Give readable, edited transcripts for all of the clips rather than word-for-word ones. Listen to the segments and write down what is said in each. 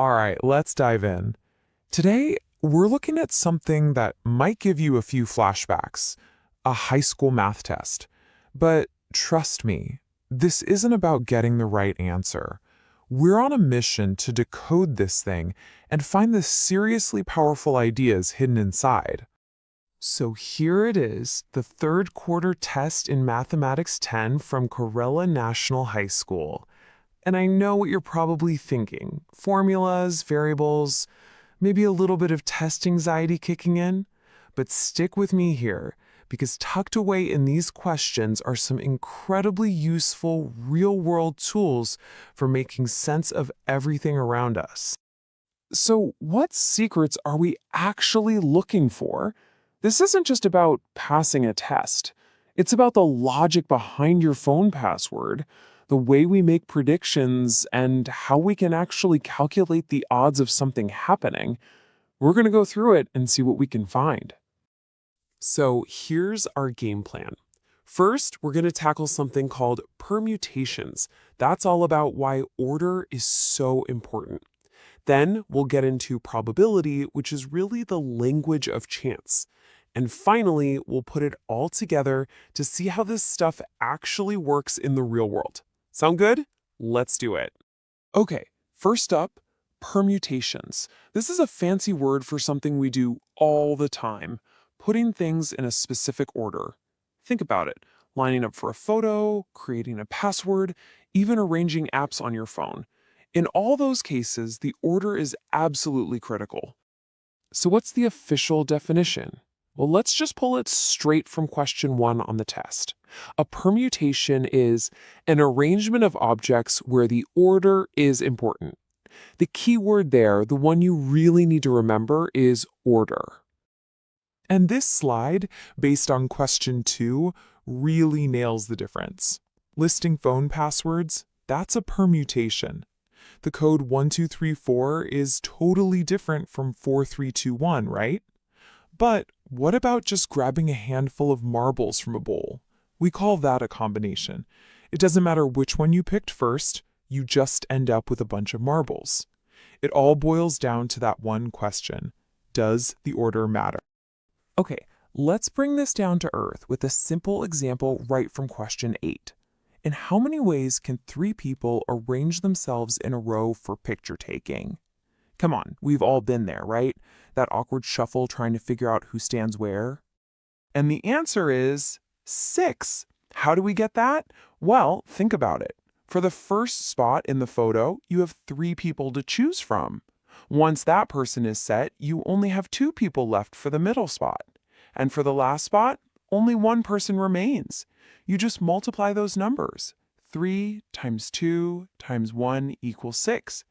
All right, let's dive in. Today, we're looking at something that might give you a few flashbacks, a high school math test. But trust me, this isn't about getting the right answer. We're on a mission to decode this thing and find the seriously powerful ideas hidden inside. So here it is, the third quarter test in Mathematics 10 from Corella National High School. And I know what you're probably thinking. Formulas, variables, maybe a little bit of test anxiety kicking in. But stick with me here, because tucked away in these questions are some incredibly useful real-world tools for making sense of everything around us. So what secrets are we actually looking for? This isn't just about passing a test. It's about the logic behind your phone password, the way we make predictions, and how we can actually calculate the odds of something happening. We're going to go through it and see what we can find. So here's our game plan. First, we're going to tackle something called permutations. That's all about why order is so important. Then we'll get into probability, which is really the language of chance. And finally, we'll put it all together to see how this stuff actually works in the real world. Sound good? Let's do it. Okay, first up, permutations. This is a fancy word for something we do all the time, putting things in a specific order. Think about it, lining up for a photo, creating a password, even arranging apps on your phone. In all those cases, the order is absolutely critical. So what's the official definition? Well, let's just pull it straight from question 1 on the test. A permutation is an arrangement of objects where the order is important. The key word there, the one you really need to remember, is order. And this slide, based on question 2, really nails the difference. Listing phone passwords, that's a permutation. The code 1234 is totally different from 4321, right? But what about just grabbing a handful of marbles from a bowl? We call that a combination. It doesn't matter which one you picked first, you just end up with a bunch of marbles. It all boils down to that one question. Does the order matter? Okay, let's bring this down to earth with a simple example right from question 8. In how many ways can 3 people arrange themselves in a row for picture taking? Come on, we've all been there, right? That awkward shuffle trying to figure out who stands where? And the answer is 6. How do we get that? Well, think about it. For the first spot in the photo, you have 3 people to choose from. Once that person is set, you only have 2 people left for the middle spot. And for the last spot, only 1 person remains. You just multiply those numbers. 3 times 2 times 1 equals 6.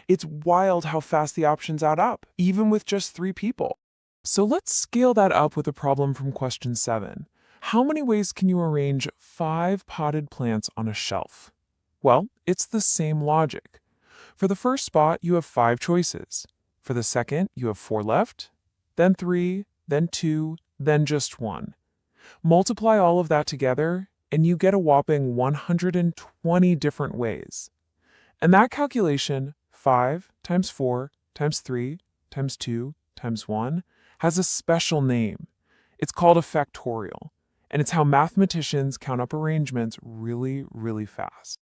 It's wild how fast the options add up, even with just 3 people. So let's scale that up with a problem from question 7. How many ways can you arrange 5 potted plants on a shelf? Well, it's the same logic. For the first spot, you have 5 choices. For the second, you have 4 left, then 3, then 2, then just 1. Multiply all of that together, and you get a whopping 120 different ways. And that calculation, 5 times 4 times 3 times 2 times 1, has a special name. It's called a factorial, and it's how mathematicians count up arrangements really, really fast.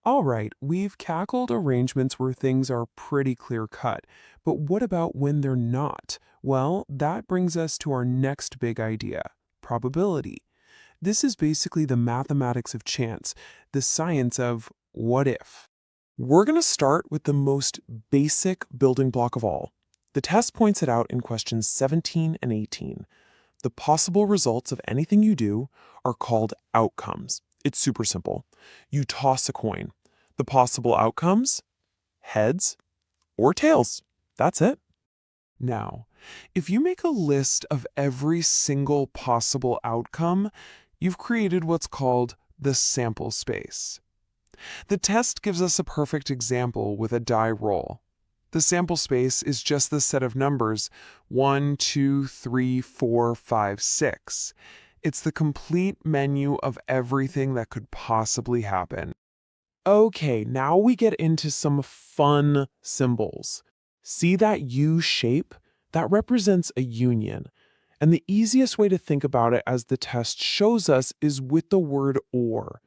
All right, we've cackled arrangements where things are pretty clear-cut, but what about when they're not? Well, that brings us to our next big idea, probability. This is basically the mathematics of chance, the science of what if. We're going to start with the most basic building block of all. The test points it out in questions 17 and 18. The possible results of anything you do are called outcomes. It's super simple. You toss a coin. The possible outcomes? Heads or tails. That's it. Now, if you make a list of every single possible outcome, you've created what's called the sample space. The test gives us a perfect example with a die roll. The sample space is just the set of numbers 1, 2, 3, 4, 5, 6. It's the complete menu of everything that could possibly happen. Okay, now we get into some fun symbols. See that U shape? That represents a union. And the easiest way to think about it, as the test shows us, is with the word or.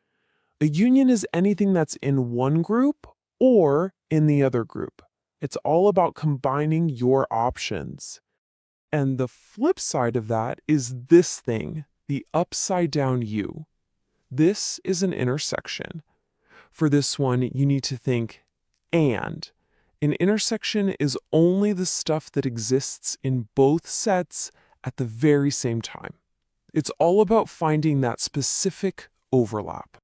A union is anything that's in one group or in the other group. It's all about combining your options. And the flip side of that is this thing, the upside down U. This is an intersection. For this one, you need to think and. An intersection is only the stuff that exists in both sets at the very same time. It's all about finding that specific overlap.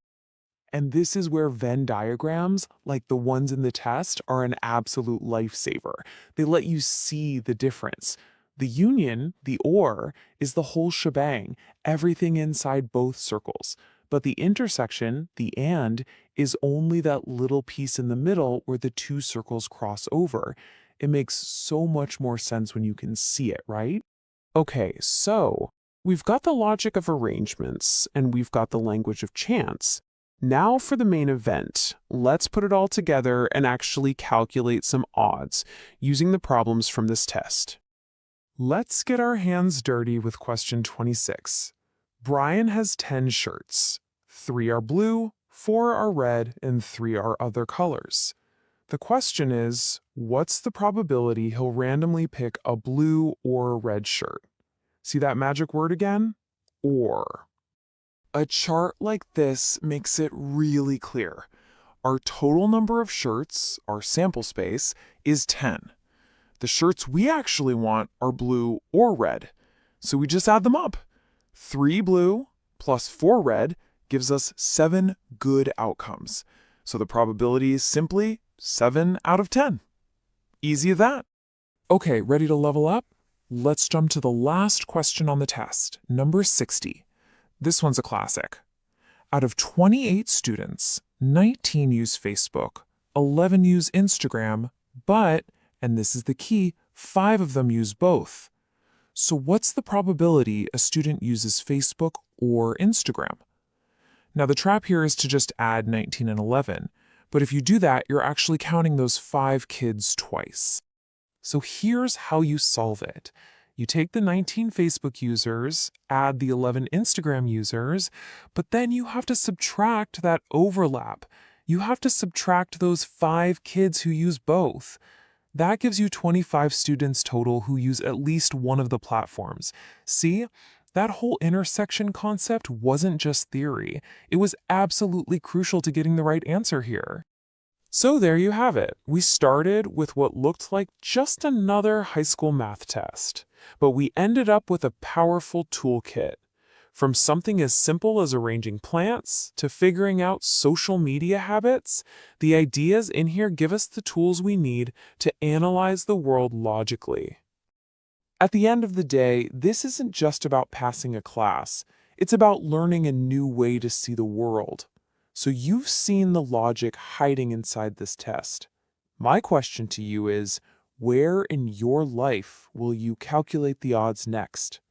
And this is where Venn diagrams, like the ones in the test, are an absolute lifesaver. They let you see the difference. The union, the or, is the whole shebang, everything inside both circles. But the intersection, the and, is only that little piece in the middle where the two circles cross over. It makes so much more sense when you can see it, right? Okay, so we've got the logic of arrangements, and we've got the language of chance. Now for the main event. Let's put it all together and actually calculate some odds using the problems from this test. Let's get our hands dirty with question 26. Brian has 10 shirts. 3 are blue, 4 are red, and 3 are other colors. The question is, what's the probability he'll randomly pick a blue or a red shirt? See that magic word again? Or. A chart like this makes it really clear. Our total number of shirts, our sample space, is 10. The shirts we actually want are blue or red, so we just add them up. 3 blue plus 4 red gives us 7 good outcomes. So the probability is simply 7 out of 10. Easy as that. Okay, ready to level up? Let's jump to the last question on the test, number 60. This one's a classic. Out of 28 students, 19 use Facebook, 11 use Instagram, but, and this is the key, 5 of them use both. So what's the probability a student uses Facebook or Instagram? Now the trap here is to just add 19 and 11, but if you do that, you're actually counting those 5 kids twice. So here's how you solve it. You take the 19 Facebook users, add the 11 Instagram users, but then you have to subtract that overlap. You have to subtract those 5 kids who use both. That gives you 25 students total who use at least one of the platforms. See? That whole intersection concept wasn't just theory. It was absolutely crucial to getting the right answer here. So there you have it. We started with what looked like just another high school math test, but we ended up with a powerful toolkit. From something as simple as arranging plants to figuring out social media habits, the ideas in here give us the tools we need to analyze the world logically. At the end of the day, this isn't just about passing a class. It's about learning a new way to see the world. So you've seen the logic hiding inside this test. My question to you is, where in your life will you calculate the odds next?